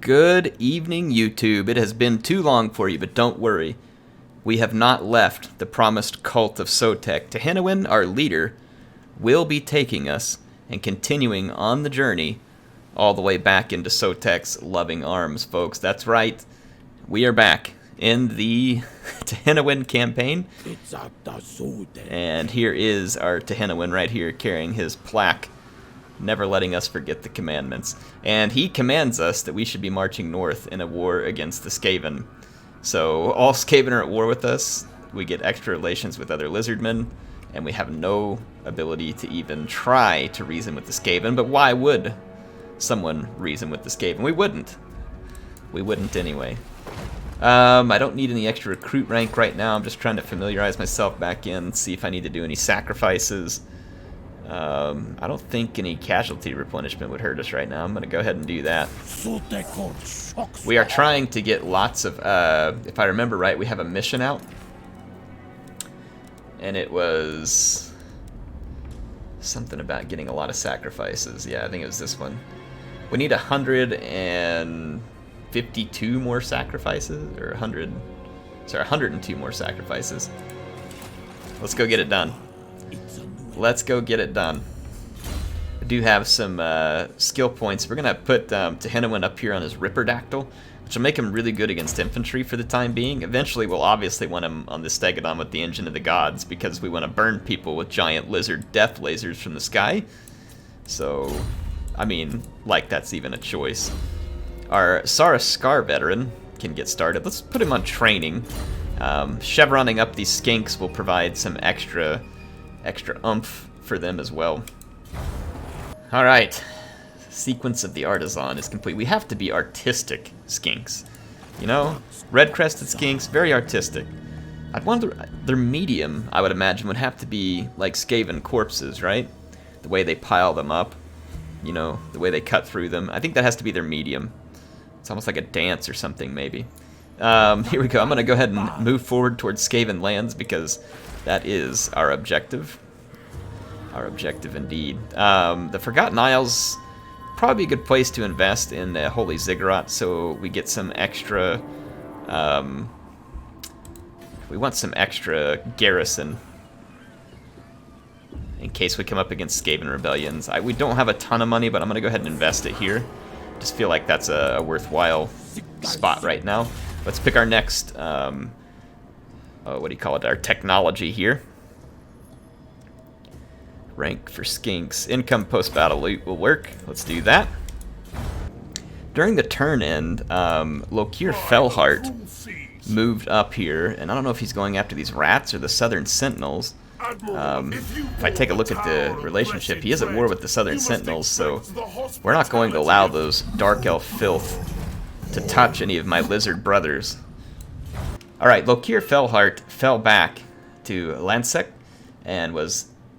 Good evening, YouTube. It has been too long for you, but don't worry. We have not left the promised cult of Sotek. Tehenhauin, our leader, will be taking us and continuing on the journey all the way back into Sotek's loving arms, folks. That's right. We are back in the Tehenhauin campaign. And here is our Tehenhauin right here carrying his plaque, never letting us forget the commandments. And he commands us that we should be marching north in a war against the Skaven. So all Skaven are at war with us. We get extra relations with other lizardmen, and we have no ability to even try to reason with the Skaven. But why would someone reason with the Skaven? We wouldn't. We wouldn't anyway. I don't need any extra recruit rank right now. I'm just trying to familiarize myself back in, see if I need to do any sacrifices. I don't think any casualty replenishment would hurt us right now. I'm going to go ahead and do that. We are trying to get lots of, if I remember right, we have a mission out. And it was something about getting a lot of sacrifices. Yeah, I think it was this one. We need 152 more sacrifices, or 102 more sacrifices. Let's go get it done. Let's go get it done. I do have some skill points. We're going to put Tehenhauin up here on his Ripperdactyl, which will make him really good against infantry for the time being. Eventually, we'll obviously want him on the Stegodon with the Engine of the Gods, because we want to burn people with giant lizard death lasers from the sky. So, I mean, like that's even a choice. Our Saurus Scar veteran can get started. Let's put him on training. Chevroning up these skinks will provide some extra oomph for them as well. Alright, sequence of the artisan is complete. We have to be artistic skinks. You know, red-crested skinks, very artistic. I'd want their medium, I would imagine, would have to be like Skaven corpses, right? The way they pile them up, you know, the way they cut through them. I think that has to be their medium. It's almost like a dance or something, maybe. Here we go. I'm going to go ahead and move forward towards Skaven lands, because that is our objective. Our objective indeed. The Forgotten Isles, probably a good place to invest in Holy Ziggurat, so we get some extra... we want some extra garrison in case we come up against Skaven rebellions. We don't have a ton of money, but I'm going to go ahead and invest it here. Just feel like that's a worthwhile spot right now. Let's pick our next... what do you call it? Our technology here. Rank for skinks. Income post-battle loot will work. Let's do that. During the turn end, Lokir Fellheart moved up here, and I don't know if he's going after these rats or the Southern Sentinels. If I take a look at the relationship, he is at war with the Southern Sentinels, so we're not going to allow those Dark Elf filth to touch any of my lizard brothers. Alright, Lokir Fellheart fell back to Lansek and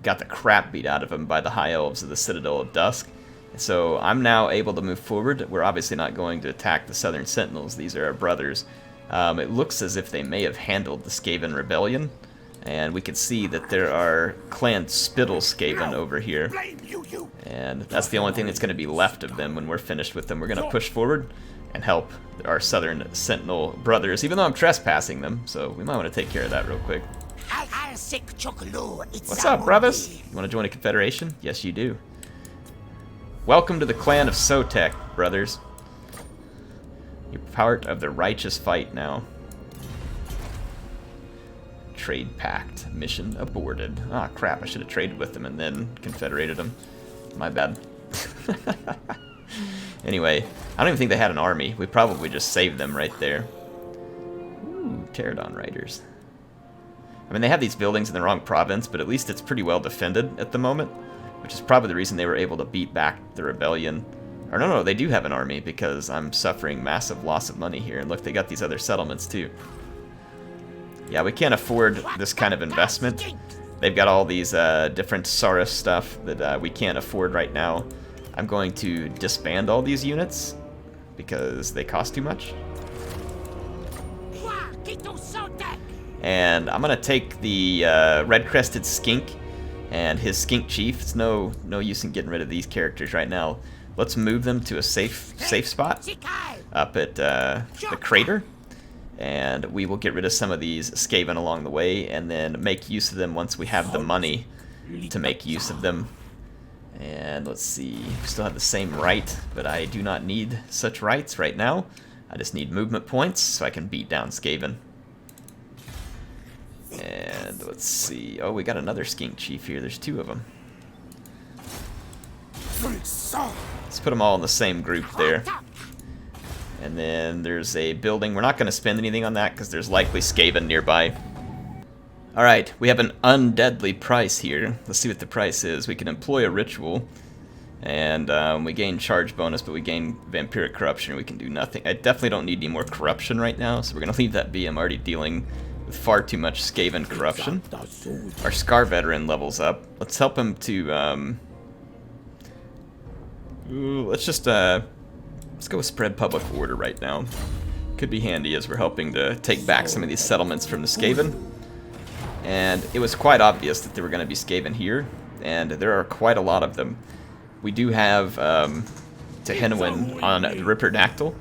got the crap beat out of him by the High Elves of the Citadel of Dusk. So I'm now able to move forward. We're obviously not going to attack the Southern Sentinels. These are our brothers. It looks as if they may have handled the Skaven rebellion, and we can see that there are Clan Spittle Skaven over here. And that's the only thing that's going to be left of them when we're finished with them. We're going to push forward and help our Southern Sentinel brothers, even though I'm trespassing them, so we might want to take care of that real quick. What's up, brothers? You want to join a Confederation? Yes, you do. Welcome to the clan of Sotek, brothers. You're part of the righteous fight now. Trade pact. Mission aborted. Ah, crap. I should have traded with them and then confederated them. My bad. Anyway, I don't even think they had an army. We probably just saved them right there. Ooh, Pterodon Riders. I mean, they have these buildings in the wrong province, but at least it's pretty well defended at the moment, which is probably the reason they were able to beat back the rebellion. Or no, they do have an army, because I'm suffering massive loss of money here. And look, they got these other settlements too. Yeah, we can't afford this kind of investment. They've got all these different Saurus stuff that we can't afford right now. I'm going to disband all these units because they cost too much. And I'm going to take the red-crested skink and his skink chief. It's no use in getting rid of these characters right now. Let's move them to a safe spot. up at the crater. And we will get rid of some of these Skaven along the way, and then make use of them once we have the money to make use of them. And let's see, we still have the same right, but I do not need such rights right now. I just need movement points so I can beat down Skaven. And let's see, oh, we got another skink chief here, there's 2 of them. Let's put them all in the same group there. And then there's a building. We're not going to spend anything on that because there's likely Skaven nearby. Alright, we have an undeadly price here. Let's see what the price is. We can employ a ritual, and we gain charge bonus, but we gain vampiric corruption. We can do nothing. I definitely don't need any more corruption right now, so we're going to leave that be. I'm already dealing with far too much Skaven corruption. Our Scar Veteran levels up. Let's help him to... let's go with spread public order right now. Could be handy as we're helping to take back some of these settlements from the Skaven. And it was quite obvious that there were going to be Skaven here, and there are quite a lot of them. We do have Tehenhauin on the Ripperdactyl,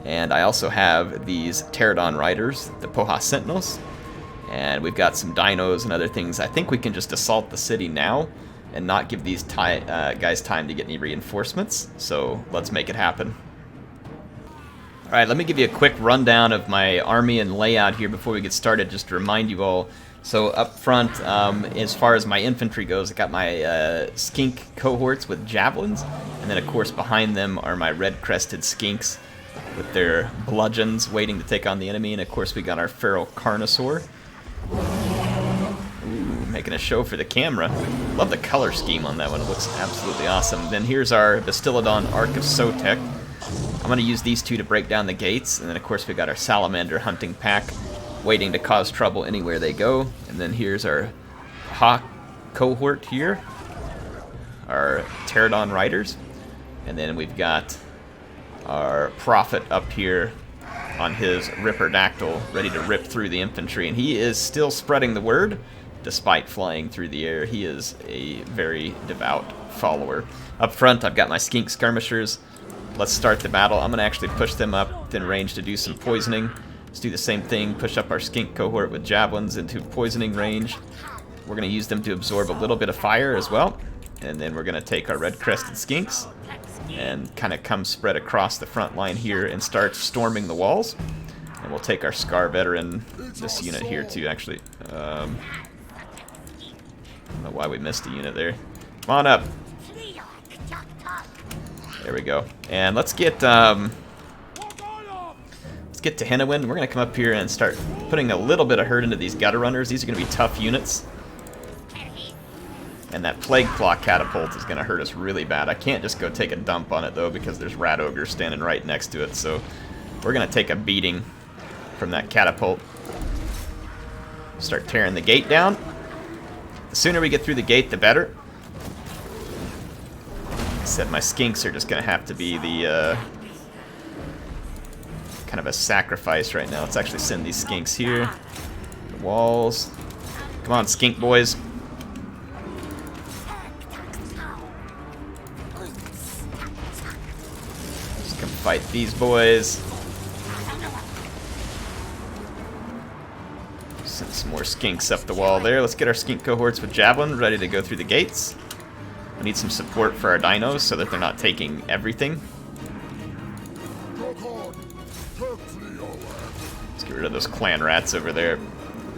and I also have these Pterodon Riders, the Poha Sentinels, and we've got some dinos and other things. I think we can just assault the city now and not give these guys time to get any reinforcements, so let's make it happen. Alright, let me give you a quick rundown of my army and layout here before we get started, just to remind you all. So up front, as far as my infantry goes, I got my skink cohorts with javelins, and then of course behind them are my red-crested skinks with their bludgeons waiting to take on the enemy, and of course we got our feral carnosaur. Ooh, making a show for the camera. Love the color scheme on that one, it looks absolutely awesome. Then here's our Bastillodon Ark of Sotek. I'm going to use these 2 to break down the gates, and then of course we got our salamander hunting pack waiting to cause trouble anywhere they go. And then here's our hawk cohort here, our Pterodon Riders, and then we've got our Prophet up here on his Ripperdactyl ready to rip through the infantry, and he is still spreading the word despite flying through the air. He is a very devout follower. Up front I've got my skink skirmishers. Let's start the battle. I'm going to actually push them up within range to do some poisoning. Let's do the same thing, push up our skink cohort with javelins into poisoning range. We're going to use them to absorb a little bit of fire as well. And then we're going to take our red-crested skinks and kind of come spread across the front line here and start storming the walls. And we'll take our Scar Veteran, this unit here too, actually. I don't know why we missed a unit there. Come on up. There we go. And let's get Tehenhauin. We're going to come up here and start putting a little bit of hurt into these gutter runners. These are going to be tough units. And that Plague Claw catapult is going to hurt us really bad. I can't just go take a dump on it though because there's rat ogres standing right next to it. So we're going to take a beating from that catapult. Start tearing the gate down. The sooner we get through the gate, the better. Said my skinks are just gonna have to be the kind of a sacrifice right now. Let's actually send these skinks here. The walls. Come on, skink boys. Just come fight these boys. Send some more skinks up the wall there. Let's get our skink cohorts with javelin ready to go through the gates. We need some support for our dinos so that they're not taking everything. Let's get rid of those clan rats over there.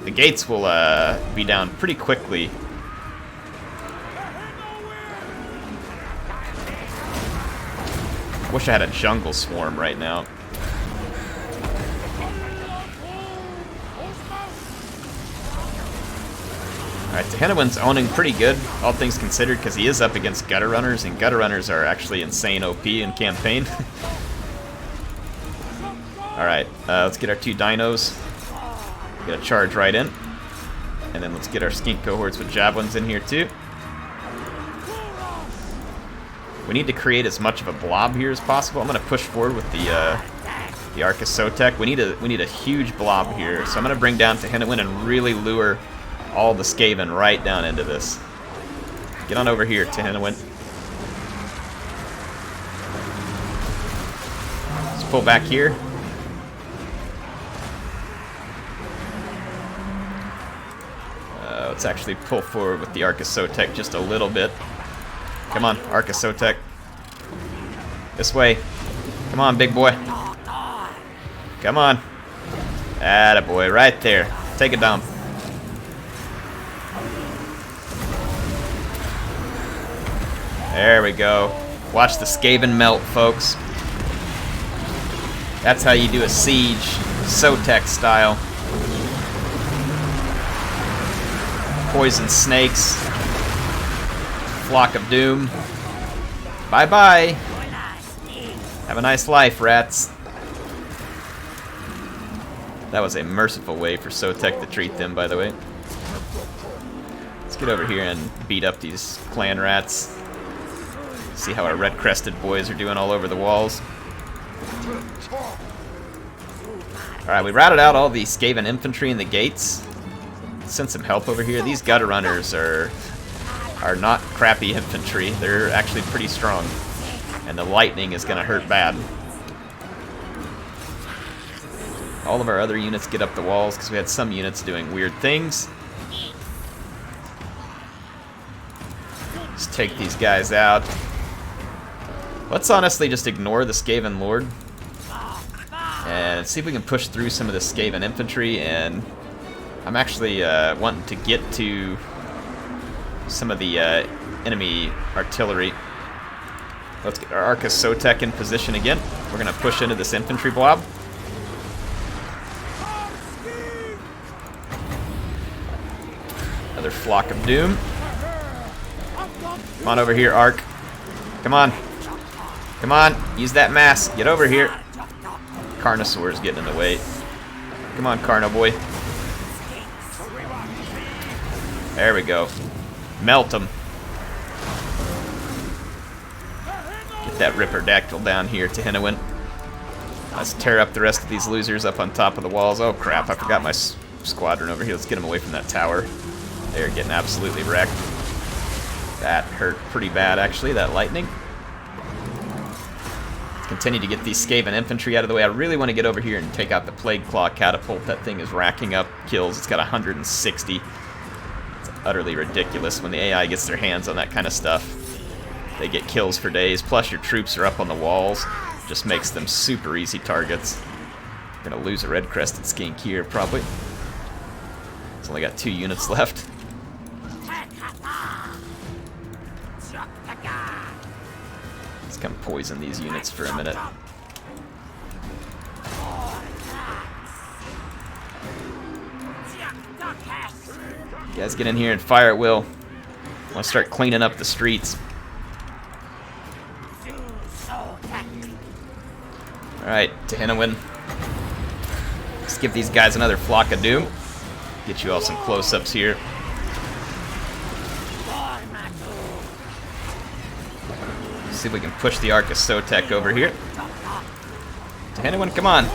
The gates will be down pretty quickly. I wish I had a jungle swarm right now. Alright, Tehenhauin's owning pretty good, all things considered, because he is up against gutter runners, and gutter runners are actually insane OP in campaign. Alright, let's get our 2 dinos. Get a charge right in. And then let's get our skink cohorts with javelins in here too. We need to create as much of a blob here as possible. I'm going to push forward with the Ark of Sotek. We need a huge blob here, so I'm going to bring down Tehenhauin and really lure all the Skaven right down into this. Get on over here, Tehenhauin. Just pull back here. Let's actually pull forward with the Arc of Sotek just a little bit. Come on, Arc of Sotek. This way. Come on, big boy. Come on. Attaboy, right there. Take a dump. There we go. Watch the Skaven melt, folks. That's how you do a siege, Sotek style. Poison snakes. Flock of doom. Bye-bye. Have a nice life, rats. That was a merciful way for Sotek to treat them, by the way. Let's get over here and beat up these clan rats. See how our red-crested boys are doing all over the walls. Alright, we routed out all the Skaven infantry in the gates. Send some help over here. These gutter runners are not crappy infantry. They're actually pretty strong. And the lightning is going to hurt bad. All of our other units get up the walls because we had some units doing weird things. Let's take these guys out. Let's honestly just ignore the Skaven Lord. And see if we can push through some of the Skaven infantry. And I'm actually wanting to get to some of the enemy artillery. Let's get our Arc of Sotek in position again. We're going to push into this infantry blob. Another Flock of Doom. Come on over here, Arc. Come on. Come on, use that mass. Get over here. Carnosaur's getting in the way. Come on, Carno boy. There we go. Melt him. Get that Ripperdactyl down here, Tehenhauin. Let's tear up the rest of these losers up on top of the walls. Oh crap, I forgot my squadron over here. Let's get them away from that tower. They're getting absolutely wrecked. That hurt pretty bad, actually, that lightning. Let's continue to get these Skaven infantry out of the way. I really want to get over here and take out the Plague Claw catapult. That thing is racking up kills. It's got 160. It's utterly ridiculous when the AI gets their hands on that kind of stuff. They get kills for days, plus your troops are up on the walls. Just makes them super easy targets. Gonna lose a red-crested skink here, probably. It's only got 2 units left. Let's come poison these units for a minute. You guys get in here and fire at will. I want to start cleaning up the streets. Alright, Tehenhauin. Let's give these guys another Flock of Doom. Get you all some close-ups here. See if we can push the Arc of Sotek over here. Tehenhauin, come on.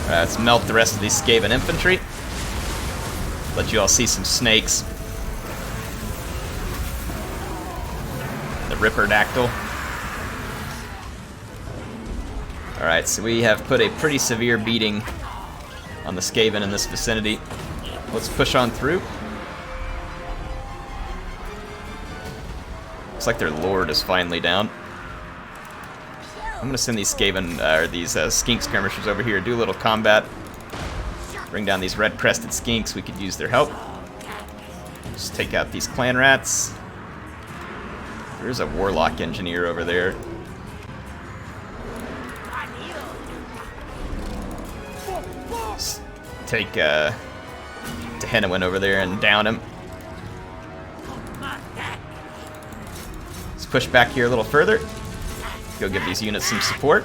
Alright, let's melt the rest of these Skaven infantry. Let you all see some snakes. The Ripperdactyl. Alright, so we have put a pretty severe beating on the Skaven in this vicinity. Let's push on through. Looks like their lord is finally down. I'm gonna send these Skaven, or these skink skirmishers over here, do a little combat. Bring down these red-crested skinks. We could use their help. Just take out these clan rats. There's a warlock engineer over there. Let's take Tehenhauin over there and down him. Let's push back here a little further. Go give these units some support.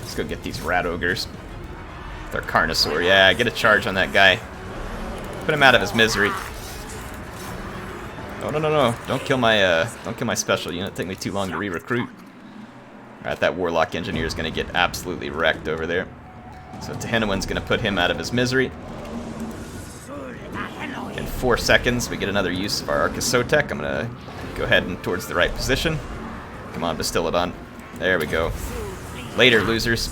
Let's go get these rat ogres. They're Carnosaur. Yeah, get a charge on that guy. Put him out of his misery. Oh no no no! Don't kill my special unit. Take me too long to re-recruit. Alright, that warlock engineer is gonna get absolutely wrecked over there. So Tehenhauin's going to put him out of his misery. In 4 seconds, we get another use of our Arc of Sotek. I'm going to go ahead and towards the right position. Come on, Bastillodon. There we go. Later, losers.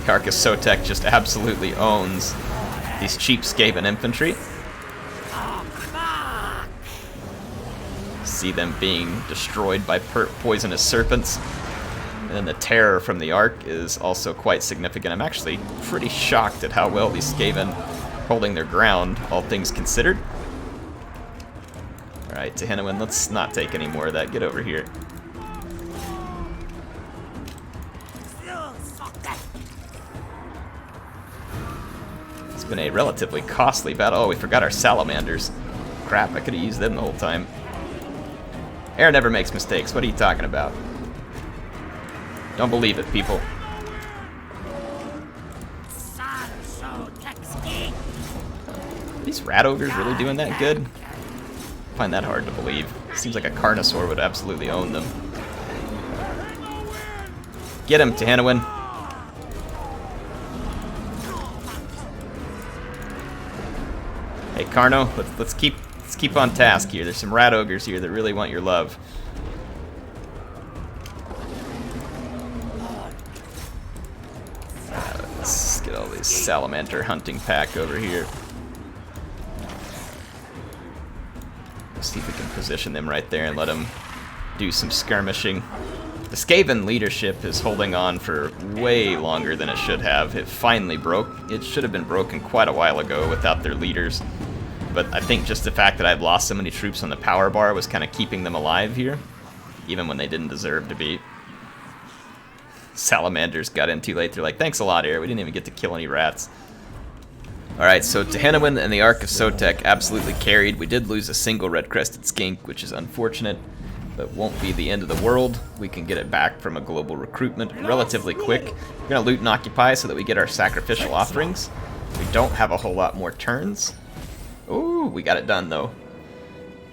Arc of Sotek just absolutely owns these cheap Skaven infantry. See them being destroyed by poisonous serpents. And then the terror from the Arc is also quite significant. I'm actually pretty shocked at how well these Skaven holding their ground, all things considered. Alright, Tehenhauin, let's not take any more of that. Get over here. It's been a relatively costly battle. Oh, we forgot our salamanders. Crap, I could have used them the whole time. Air never makes mistakes. What are you talking about? Don't believe it, people. Are these rat ogres really doing that good? I find that hard to believe. Seems like a Carnosaur would absolutely own them. Get him, Tehenhauin. Hey, Carno, let's keep on task here. There's some rat ogres here that really want your love. Let's get all these salamander hunting pack over here. See if we can position them right there and let them do some skirmishing. The Skaven leadership is holding on for way longer than it should have. It finally broke. It should have been broken quite a while ago without their leaders. But I think just the fact that I'd lost so many troops on the power bar was kind of keeping them alive here, even when they didn't deserve to be. Salamanders got in too late. They're like, thanks a lot, Air. We didn't even get to kill any rats. Alright, so Tehenhauin and the Arc of Sotek absolutely carried. We did lose a single red-crested skink, which is unfortunate, but won't be the end of the world. We can get it back from a global recruitment relatively quick. We're going to loot and occupy so that we get our sacrificial offerings. We don't have a whole lot more turns. Ooh, we got it done, though.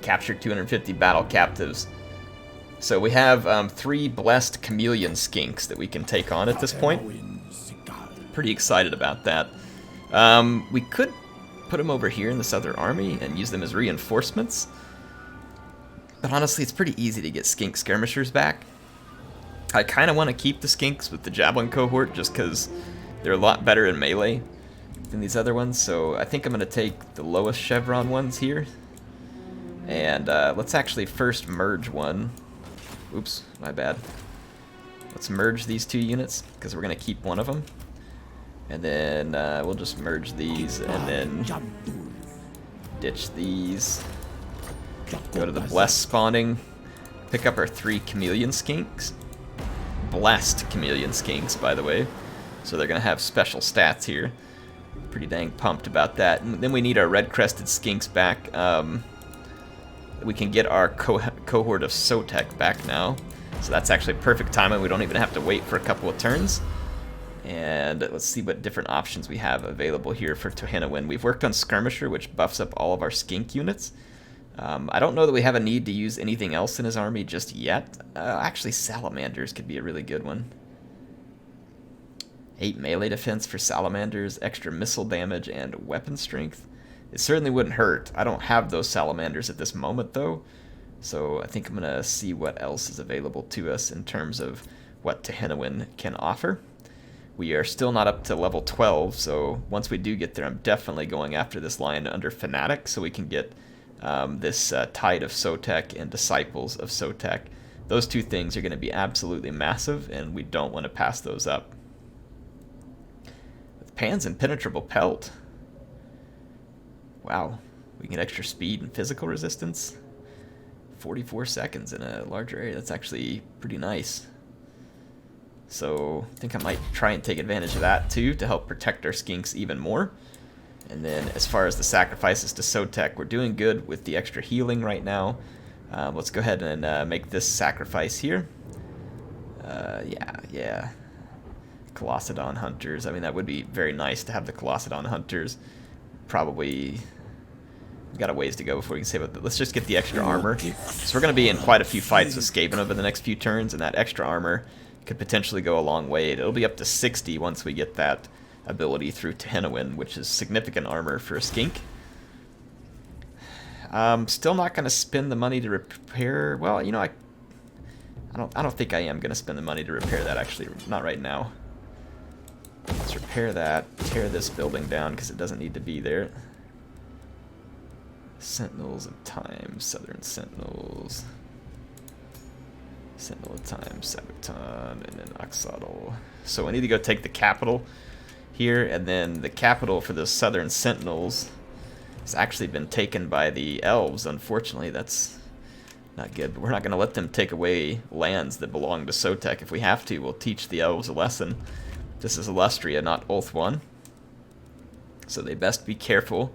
Captured 250 battle captives. So we have 3 blessed chameleon skinks that we can take on at this point. Pretty excited about that. We could put them over here in this other army and use them as reinforcements. But honestly, it's pretty easy to get skink skirmishers back. I kind of want to keep the skinks with the javelin cohort just because they're a lot better in melee than these other ones. So I think I'm going to take the lowest chevron ones here. And let's actually first merge one. Oops, my bad. Let's merge these 2 units because we're going to keep one of them. And then we'll just merge these and then ditch these. Go to the blessed spawning. Pick up our 3 chameleon skinks. Blessed chameleon skinks, by the way. So they're going to have special stats here. Pretty dang pumped about that. And then we need our red-crested skinks back. We can get our cohort of Sotek back now. So that's actually perfect timing. We don't even have to wait for a couple of turns. And let's see what different options we have available here for Tehenhauin. We've worked on Skirmisher, which buffs up all of our skink units. I don't know that we have a need to use anything else in his army just yet. Actually, Salamanders could be a really good one. 8 melee defense for Salamanders, extra missile damage, and weapon strength. It certainly wouldn't hurt. I don't have those Salamanders at this moment, though. So I think I'm going to see what else is available to us in terms of what Tehenhauin can offer. We are still not up to level 12, so once we do get there, I'm definitely going after this line under Fanatic so we can get this Tide of Sotek and Disciples of Sotek. Those 2 things are going to be absolutely massive, and we don't want to pass those up. With Pan's Impenetrable Pelt. Wow, we can get extra speed and physical resistance. 44 seconds in a larger area. That's actually pretty nice. So I think I might try and take advantage of that too to help protect our skinks even more. And then as far as the sacrifices to Sotek, we're doing good with the extra healing right now. Let's go ahead and make this sacrifice here. Yeah. Colossedon Hunters. I mean, that would be very nice to have the Colossedon Hunters. Probably we've got a ways to go before we can save it. Let's just get the extra armor. So we're going to be in quite a few fights with Skaven over the next few turns, and that extra armor could potentially go a long way. It'll be up to 60 once we get that ability through Tehenhauin, which is significant armor for a skink. Still not going to spend the money to repair. Well, you know, I don't think I am going to spend the money to repair that, actually. Not right now. Let's repair that. Tear this building down because it doesn't need to be there. Sentinels of Time, Southern Sentinels. Sentinel of Time, Sabaton, and then Oxodal. So I need to go take the capital here, and then the capital for the Southern Sentinels has actually been taken by the elves. Unfortunately, that's not good, but we're not going to let them take away lands that belong to Sotek. If we have to, we'll teach the elves a lesson. This is Illustria, not Ulthuan, so they best be careful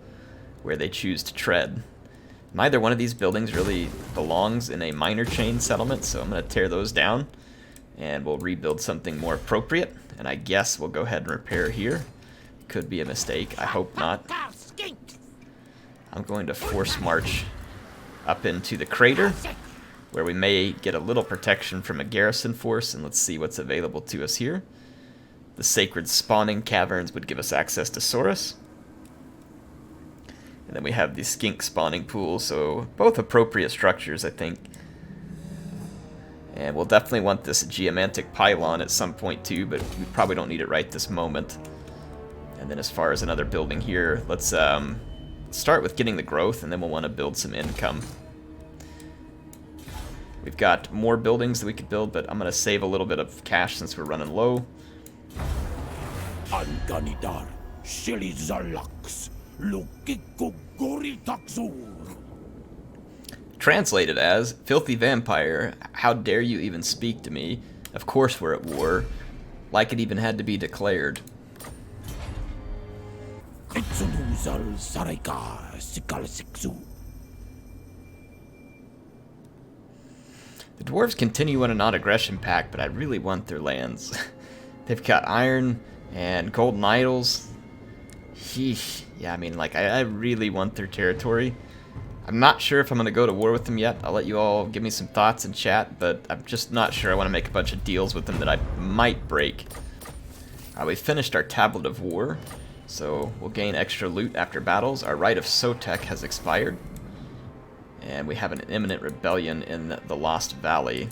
where they choose to tread. Neither one of these buildings really belongs in a minor chain settlement, so I'm going to tear those down, and we'll rebuild something more appropriate, and I guess we'll go ahead and repair here. Could be a mistake, I hope not. I'm going to force march up into the crater, where we may get a little protection from a garrison force, and let's see what's available to us here. The Sacred Spawning Caverns would give us access to Saurus. And then we have the Skink Spawning Pool, so both appropriate structures, I think. And we'll definitely want this Geomantic Pylon at some point too, but we probably don't need it right this moment. And then as far as another building here, let's start with getting the growth, and then we'll want to build some income. We've got more buildings that we could build, but I'm going to save a little bit of cash since we're running low. Translated as, Filthy Vampire, how dare you even speak to me? Of course we're at war. Like it even had to be declared. The dwarves continue on a non-aggression pact, but I really want their lands. They've got iron and golden idols. Sheesh. Yeah, I mean, like, I really want their territory. I'm not sure if I'm going to go to war with them yet. I'll let you all give me some thoughts in chat, but I'm just not sure. I want to make a bunch of deals with them that I might break. We finished our Tablet of War, so we'll gain extra loot after battles. Our Rite of Sotek has expired, and we have an imminent rebellion in the Lost Valley.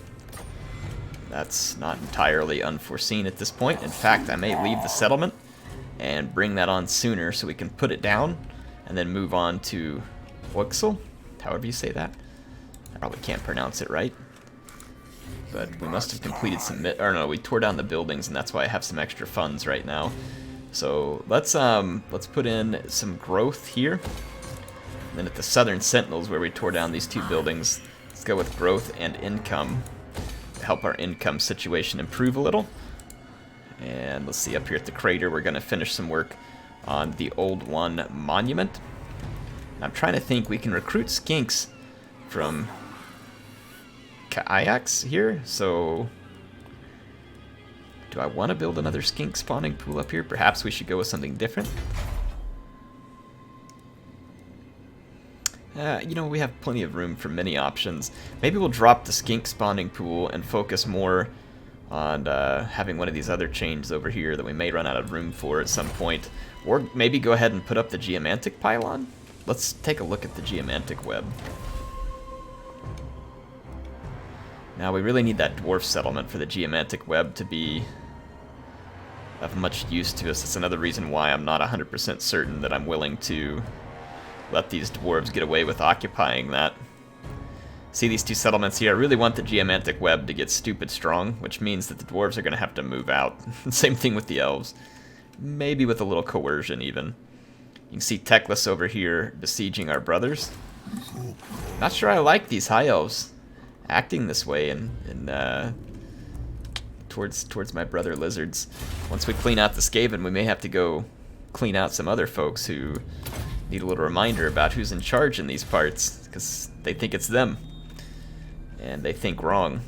That's not entirely unforeseen at this point. In fact, I may leave the settlement and bring that on sooner so we can put it down and then move on to Oixel, however you say that. I probably can't pronounce it right. But we must have completed some, or no, we tore down the buildings, and that's why I have some extra funds right now. So let's put in some growth here. And then at the Southern Sentinels, where we tore down these two buildings, let's go with growth and income to help our income situation improve a little. And let's see, up here at the crater, we're going to finish some work on the Old One Monument. And I'm trying to think, we can recruit skinks from kayaks here, so do I want to build another skink spawning pool up here? Perhaps we should go with something different. You know, we have plenty of room for many options. Maybe we'll drop the skink spawning pool and focus more on having one of these other chains over here that we may run out of room for at some point. Or maybe go ahead and put up the Geomantic Pylon. Let's take a look at the Geomantic Web. Now we really need that dwarf settlement for the Geomantic Web to be of much use to us. That's another reason why I'm not 100% certain that I'm willing to let these dwarves get away with occupying that. See these two settlements here? I really want the Geomantic Web to get stupid strong, which means that the dwarves are going to have to move out. Same thing with the elves. Maybe with a little coercion even. You can see Teclis over here besieging our brothers. Not sure I like these high elves acting this way and towards my brother lizards. Once we clean out the Skaven, we may have to go clean out some other folks who need a little reminder about who's in charge in these parts, because they think it's them, and they think wrong.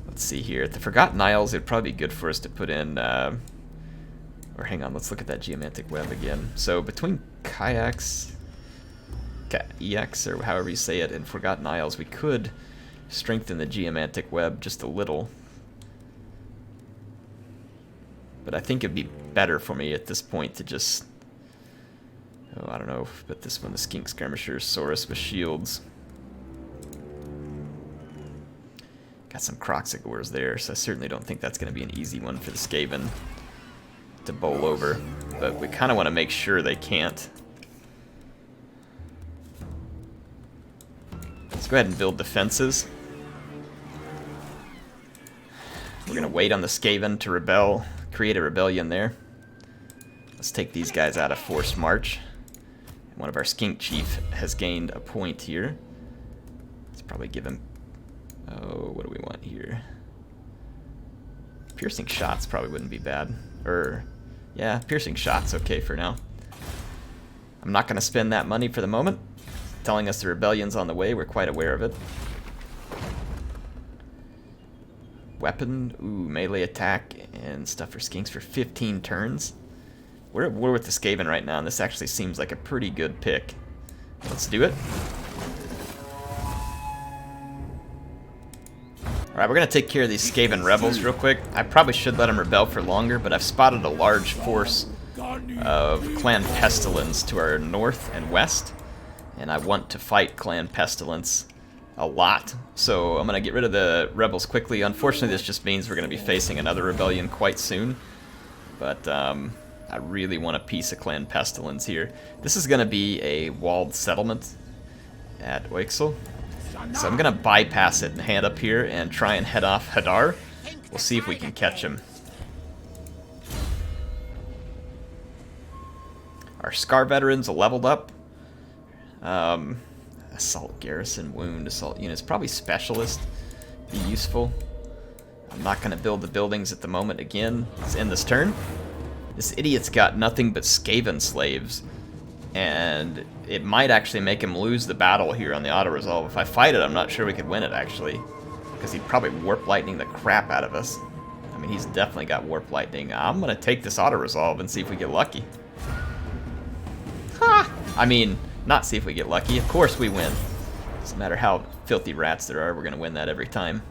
Let's see here. At the Forgotten Isles, it'd probably be good for us to put in, or hang on, let's look at that Geomantic Web again. So between kayaks, EX, or however you say it, and Forgotten Isles, we could strengthen the Geomantic Web just a little. But I think it'd be better for me at this point to just... Oh, I don't know. But this one, the Skink Skirmishers, Saurus with shields. Got some Kroxigors there, so I certainly don't think that's going to be an easy one for the Skaven to bowl over. But we kind of want to make sure they can't. Let's go ahead and build defenses. We're going to wait on the Skaven to rebel, create a rebellion there. Let's take these guys out of forced march. One of our Skink Chief has gained a point here. Let's probably give him... Oh, what do we want here? Piercing shots probably wouldn't be bad. Or, yeah, piercing shots okay for now. I'm not going to spend that money for the moment. Telling us the rebellion's on the way, we're quite aware of it. Weapon, ooh, melee attack and stuff for Skinks for 15 turns. We're at war with the Skaven right now, and this actually seems like a pretty good pick. Let's do it. Alright, we're going to take care of these Skaven rebels real quick. I probably should let them rebel for longer, but I've spotted a large force of Clan Pestilence to our north and west. And I want to fight Clan Pestilence a lot. So I'm going to get rid of the rebels quickly. Unfortunately, this just means we're going to be facing another rebellion quite soon. But I really want a piece of Clan Pestilence here. This is going to be a walled settlement at Oixel. So I'm going to bypass it and head up here and try and head off Hadar. We'll see if we can catch him. Our Scar veterans are leveled up. Assault garrison, wound, assault units. Probably specialist be useful. I'm not going to build the buildings at the moment again. Let's end this turn. This idiot's got nothing but Skaven slaves. And it might actually make him lose the battle here on the auto-resolve. If I fight it, I'm not sure we could win it, actually. Because he'd probably Warp Lightning the crap out of us. I mean, he's definitely got Warp Lightning. I'm going to take this auto-resolve and see if we get lucky. Ha! I mean, not see if we get lucky. Of course we win. Doesn't matter how filthy rats there are, we're going to win that every time.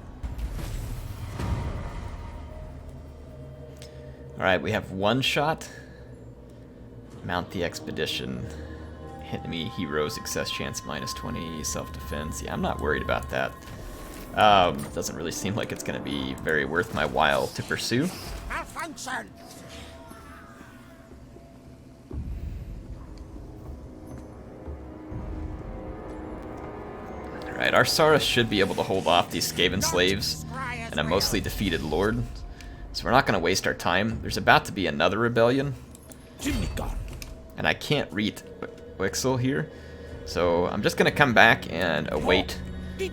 Alright, we have one shot. Mount the expedition. Enemy hero success chance -20. Self-defense. Yeah, I'm not worried about that. Doesn't really seem like it's going to be very worth my while to pursue. Alright, our Saurus should be able to hold off these Skaven slaves and a mostly defeated lord. So we're not going to waste our time. There's about to be another rebellion. And I can't read Oixel here. So I'm just going to come back and await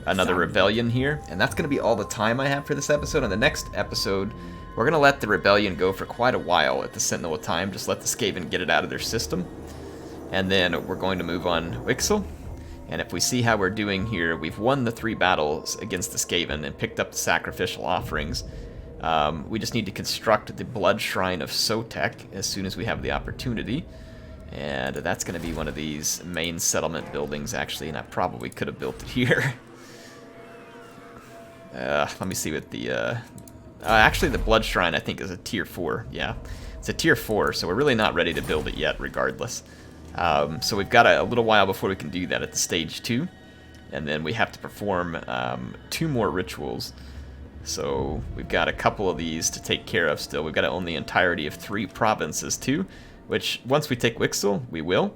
another rebellion here. And that's going to be all the time I have for this episode. In the next episode, we're going to let the rebellion go for quite a while at the Sentinel of Time. Just let the Skaven get it out of their system. And then we're going to move on Oixel. And if we see how we're doing here, we've won the 3 battles against the Skaven and picked up the sacrificial offerings. We just need to construct the Blood Shrine of Sotek as soon as we have the opportunity. And that's going to be one of these main settlement buildings, actually, and I probably could have built it here. Let me see what the... actually, the Blood Shrine, I think, is a tier 4. Yeah, it's a tier 4, so we're really not ready to build it yet, regardless. So we've got a little while before we can do that at the stage 2. And then we have to perform 2 more rituals. So we've got a couple of these to take care of still. We've got to own the entirety of 3 provinces too, which once we take Oixel, we will,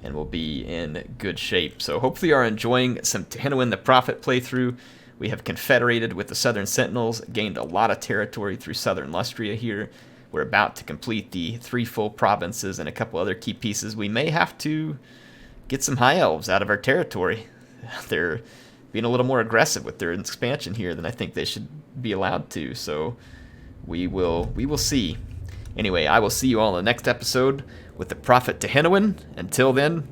and we'll be in good shape. So hopefully you are enjoying some Tehenhauin the Prophet playthrough. We have confederated with the Southern Sentinels, gained a lot of territory through Southern Lustria here. We're about to complete the 3 full provinces and a couple other key pieces. We may have to get some High Elves out of our territory. They're being a little more aggressive with their expansion here than I think they should be allowed to. So we will see. Anyway, I will see you all in the next episode with the Prophet Tehenhauin. Until then,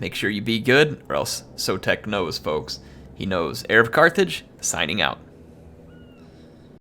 make sure you be good, or else Sotek knows, folks. He knows. HeirofCarthage, signing out.